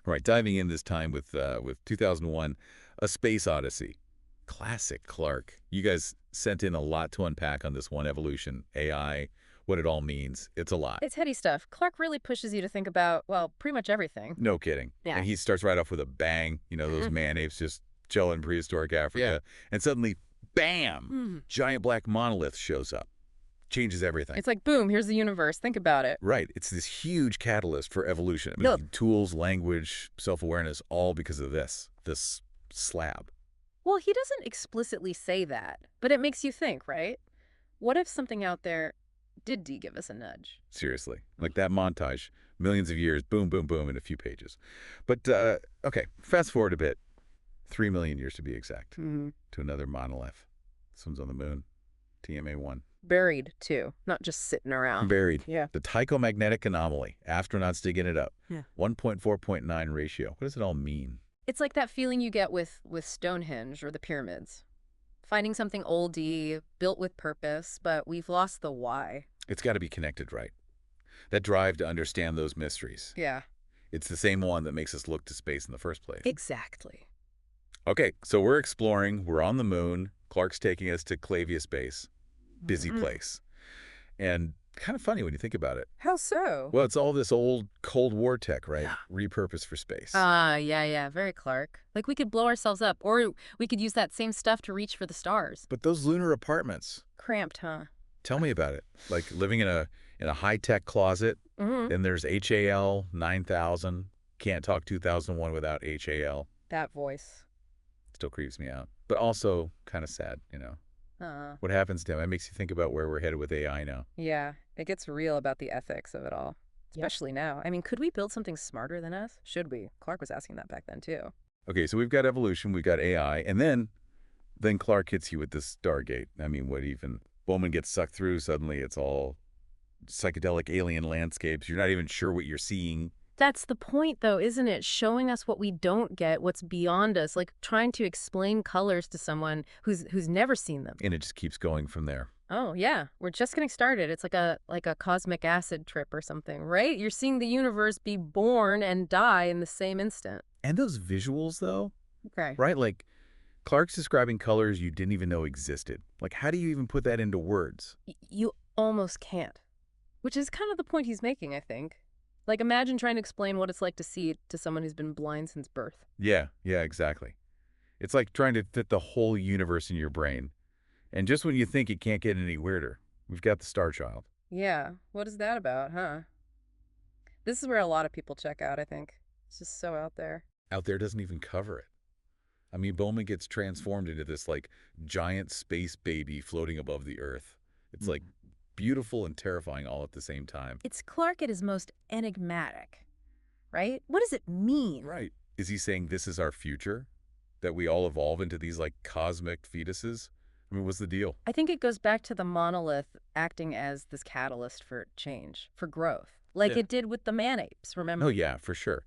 Right, diving in this time with 2001, A Space Odyssey. Classic Clarke. You guys sent in a lot to unpack on this one: evolution, AI, what it all means. It's a lot. It's heady stuff. Clark really pushes you to think about, well, pretty much everything. No kidding. Yeah. And he starts right off with a bang, those man apes just chilling in prehistoric Africa. And suddenly, bam, giant black monolith shows up. Changes everything. It's like, boom, here's the universe. Think about it. Right. It's this huge catalyst for evolution. I Yup. mean, tools, language, self-awareness, all because of this slab. Well, he doesn't explicitly say that, but it makes you think, right? What if something out there did give us a nudge? Seriously. Like that montage, millions of years, boom, boom, boom, in a few pages. But, okay, fast forward a bit, 3 million years to be exact, to another monolith. This one's on the moon, TMA-1. Buried, too, not just sitting around. Buried. Yeah. The Tycho-magnetic anomaly. Astronauts digging it up. Yeah. 1.4.9 ratio. What does it all mean? It's like that feeling you get with Stonehenge or the pyramids. Finding something oldie, built with purpose, but we've lost the why. It's got to be connected, right? That drive to understand those mysteries. Yeah. It's the same one that makes us look to space in the first place. Exactly. Okay, so we're exploring. We're on the moon. Clark's taking us to Clavia Space. Busy place. And kind of funny when you think about it. How so? Well, it's all this old Cold War tech, right? Repurposed for space. Yeah, very Clark. Like we could blow ourselves up, or we could use that same stuff to reach for the stars. But those lunar apartments. Cramped, huh? Tell me about it. Like living in a high-tech closet. Then there's HAL 9000. Can't talk 2001 without HAL. That voice. Still creeps me out. But also kind of sad, What happens to him? It makes you think about where we're headed with AI now. Yeah, it gets real about the ethics of it all. Especially now. I mean, could we build something smarter than us? Should we? Clark was asking that back then, too. Okay, so we've got evolution, we've got AI, and then Clark hits you with this Stargate. I mean, what even? Bowman gets sucked through, suddenly it's all psychedelic alien landscapes. You're not even sure what you're seeing. That's the point, though, isn't it? Showing us what we don't get, what's beyond us, like trying to explain colors to someone who's never seen them. And it just keeps going from there. Oh, yeah. We're just getting started. It's like a cosmic acid trip or something, right? You're seeing the universe be born and die in the same instant. And those visuals, though, Okay. right? Like, Clark's describing colors you didn't even know existed. Like, how do you even put that into words? You almost can't, which is kind of the point he's making, I think. Like, imagine trying to explain what it's like to see to someone who's been blind since birth. Yeah, exactly. It's like trying to fit the whole universe in your brain. And just when you think it can't get any weirder, we've got the Star Child. Yeah, what is that about, huh? This is where a lot of people check out, I think. It's just so out there. Out there doesn't even cover it. I mean, Bowman gets transformed into this, like, giant space baby floating above the Earth. It's, like, beautiful and terrifying all at the same time. It's Clark at his most enigmatic, right? What does it mean? Right. Is he saying this is our future? That we all evolve into these, like, cosmic fetuses? I mean, what's the deal? I think it goes back to the monolith acting as this catalyst for change, for growth, like it did with the man apes, remember? Oh, yeah, for sure.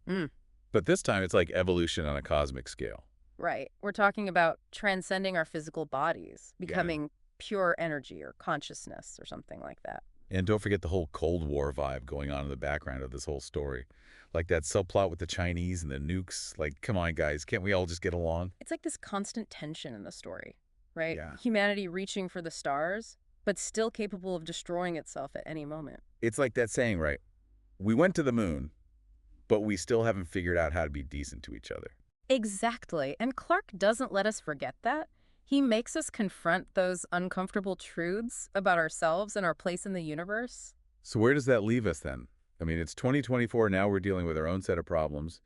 But this time it's like evolution on a cosmic scale. Right. We're talking about transcending our physical bodies, becoming pure energy or consciousness or something like that. And don't forget the whole Cold War vibe going on in the background of this whole story. Like that subplot with the Chinese and the nukes. Like, come on, guys, can't we all just get along? It's like this constant tension in the story, right? Yeah. Humanity reaching for the stars, but still capable of destroying itself at any moment. It's like that saying, right? We went to the moon, but we still haven't figured out how to be decent to each other. Exactly. And Clark doesn't let us forget that. He makes us confront those uncomfortable truths about ourselves and our place in the universe. So where does that leave us then? I mean, it's 2024. Now we're dealing with our own set of problems.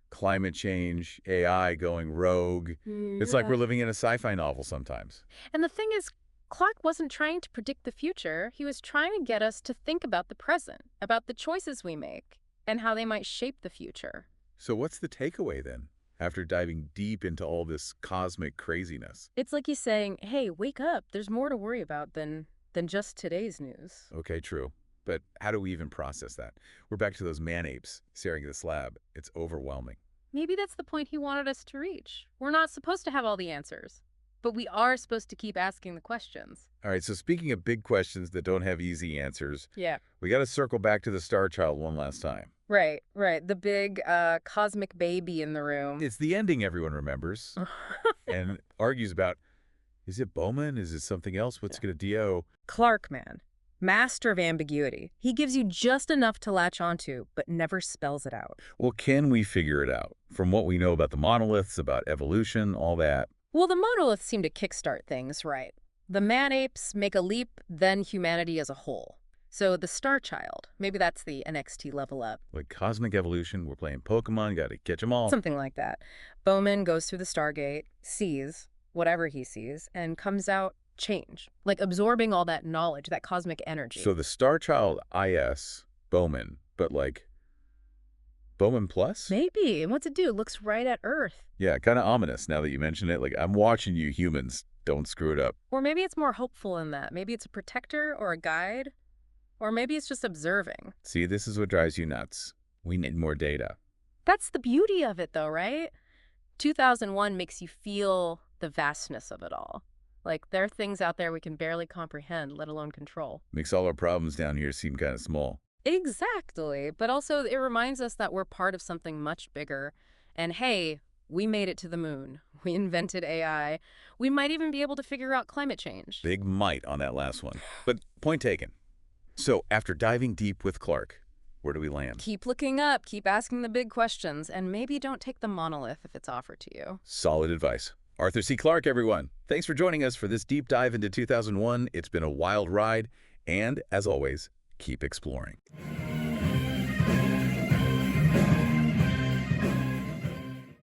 Climate change, AI going rogue. It's like we're living in a sci-fi novel sometimes. And the thing is, Clark wasn't trying to predict the future. He was trying to get us to think about the present, about the choices we make, and how they might shape the future. So what's the takeaway then, after diving deep into all this cosmic craziness? It's like he's saying, hey, wake up. There's more to worry about than just today's news. Okay, true. But how do we even process that? We're back to those man apes staring at the slab. It's overwhelming. Maybe that's the point he wanted us to reach. We're not supposed to have all the answers, but we are supposed to keep asking the questions. All right, so speaking of big questions that don't have easy answers, Yeah. we got to circle back to the Star Child one last time. Right, right. The big cosmic baby in the room. It's the ending everyone remembers and argues about, is it Bowman? Is it something else? What's going to do? Clarke, man. Master of ambiguity. He gives you just enough to latch onto, but never spells it out. Well, can we figure it out? From what we know about the monoliths, about evolution, all that. Well, the monoliths seem to kickstart things, right? The man-apes make a leap, then humanity as a whole. So the Star Child, maybe that's the NXT level up. Like cosmic evolution, we're playing Pokemon, got to catch them all. Something like that. Bowman goes through the Stargate, sees whatever he sees, and comes out changed, like absorbing all that knowledge, that cosmic energy. So the Star Child IS, Bowman, but like Bowman Plus? Maybe. And what's it do? It looks right at Earth. Yeah, kind of ominous now that you mention it. Like, I'm watching you humans. Don't screw it up. Or maybe it's more hopeful in that. Maybe it's a protector or a guide. Or maybe it's just observing. See, this is what drives you nuts. We need more data. That's the beauty of it, though, right? 2001 makes you feel the vastness of it all. Like, there are things out there we can barely comprehend, let alone control. Makes all our problems down here seem kind of small. Exactly. But also, it reminds us that we're part of something much bigger. And hey, we made it to the moon. We invented AI. We might even be able to figure out climate change. Big might on that last one. But point taken. So, after diving deep with Clarke, where do we land? Keep looking up, keep asking the big questions, and maybe don't take the monolith if it's offered to you. Solid advice. Arthur C. Clarke, everyone. Thanks for joining us for this deep dive into 2001. It's been a wild ride, and as always, keep exploring.